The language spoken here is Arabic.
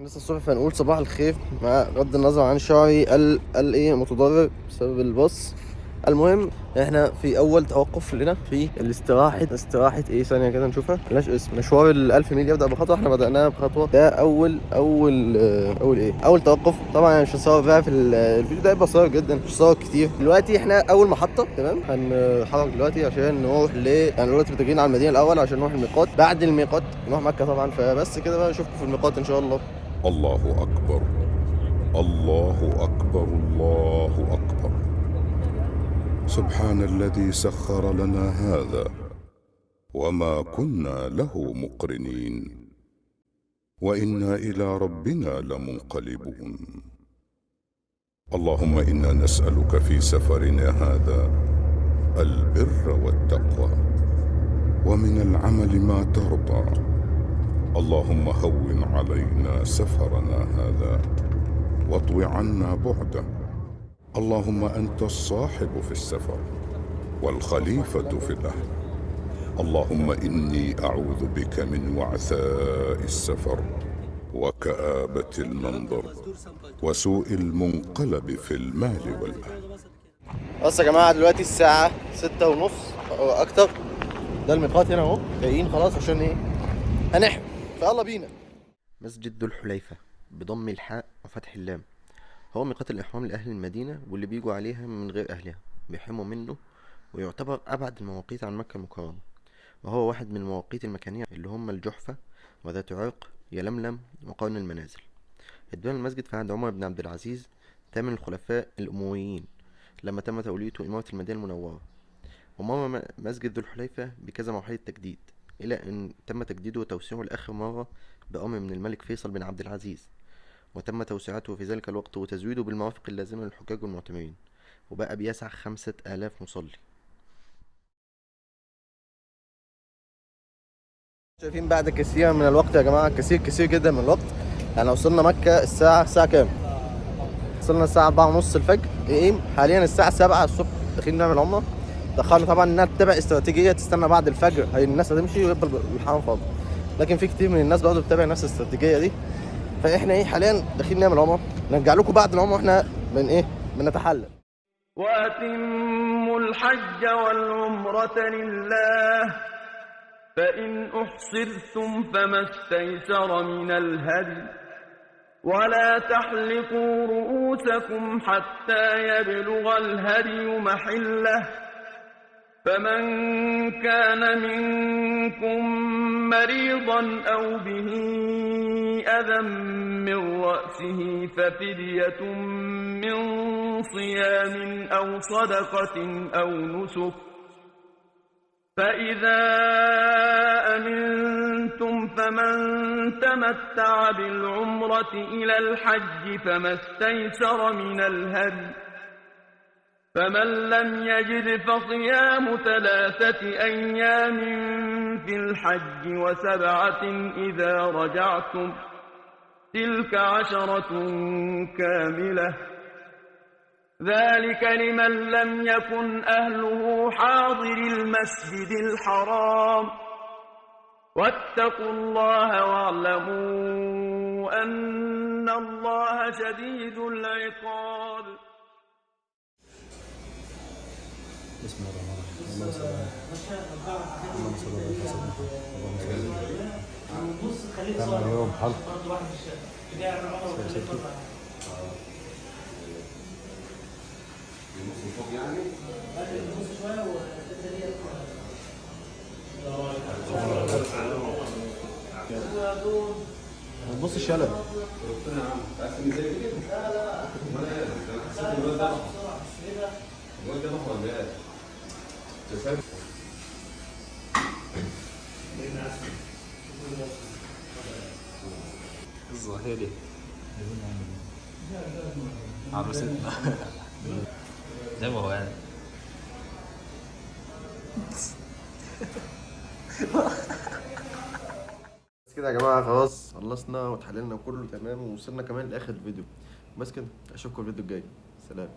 لسه الصبح فنقول صباح الخير مع غض النظر عن شعري قال ايه متضرر بسبب البص. المهم احنا في اول توقف لنا في استراحة ايه ثانية كده نشوفها، ملهاش اسم. مشوار ال1000 ميل يبدأ بخطوة، احنا بدأناها بخطوة. ده اول توقف. طبعا انا مش هصور بقى في الفيديو ده، هيبقى قصير جدا، مش هصور كتير. دلوقتي احنا اول محطة، تمام. هنتحرك دلوقتي عشان نروح يعني دلوقتي متجهين على المدينة الاول عشان نروح الميقات. بعد الميقات نروح مكة طبعا. فبس كده بقى، نشوفكم في الميقات ان شاء الله. الله أكبر، الله أكبر، الله أكبر. سبحان الذي سخر لنا هذا وما كنا له مقرنين وإنا إلى ربنا لمنقلبون. اللهم إنا نسألك في سفرنا هذا البر والتقوى ومن العمل ما ترضى. اللهم هون علينا سفرنا هذا واطو عنا بعده. اللهم أنت الصاحب في السفر والخليفة في الأهل. اللهم إني أعوذ بك من وعثاء السفر وكآبة المنظر وسوء المنقلب في المال والأهل. بص يا جماعة، دلوقتي الساعة 6:30 أو أكتر. ده الميقات هنا أهو، جايين خلاص عشان إيه؟ هنحرم. فيلا بينا. مسجد ذو الحليفة بضم الحاء وفتح اللام، هو ميقات الإحرام لأهل المدينة واللي بيجوا عليها من غير أهلها بيحرموا منه، ويعتبر أبعد المواقيت عن مكة المكرمة، وهو واحد من المواقيت المكانية اللي هم الجحفة وذات عرق يلملم وقرن المنازل. اتبنى المسجد في عهد عمر بن عبد العزيز ثامن الخلفاء الأمويين لما تم توليته إمارة المدينة المنورة. ومر مسجد ذو الحليفة بكذا مرحلة تجديد إلى أن تم تجديده وتوسيعه لآخر مرة بأمر من الملك فيصل بن عبد العزيز، وتم توسعته في ذلك الوقت وتزويده بالمرافق اللازمة للحجاج والمعتمرين، وبقى بيسع 5000 مصلي. شايفين بعد كثير من الوقت يا جماعة، كثير جدا من الوقت. يعني وصلنا مكة الساعة كام؟ وصلنا الساعة 4:30 الفجر. ايه حاليا الساعة 7 الصبح، داخلين نعمل عمرة. دخلنا طبعا انها تتبع استراتيجية تستنى بعد الفجر، هي الناس هتمشي ويفضل الحرم فاضي، لكن في كتير من الناس برضه بتتابع نفس الاستراتيجية دي. فاحنا ايه حاليا داخلين نعمل عمرة، نرجع لكم بعد العمرة احنا بنتحلل. وأتموا الحج والعمرة لله، فإن أحصرتم فما استيسر من الهدي، ولا تحلقوا رؤوسكم حتى يبلغ الهدي محله. فمن كان منكم مريضا أو به أذى من رأسه ففدية من صيام أو صدقة أو نسك. فإذا أمنتم فمن تمتع بالعمرة إلى الحج فما استيسر من الهدي، فمن لم يجد فصيام 3 أيام في الحج و7 إذا رجعتم، تلك 10 كاملة، ذلك لمن لم يكن أهله حاضر المسجد الحرام. واتقوا الله واعلموا أن الله شديد العقاب. بسم الله الرحمن الرحيم. اللهم صل على سيدنا محمد. تعمل اليوم حلقة بص الشلل. الظاهري عروستنا زي ما هو يعني. بس كده يا جماعة، خلاص خلصنا واتحللنا وكله تمام، ووصلنا كمان لآخر الفيديو. بس كده، أشوفكم الفيديو الجاي. سلام.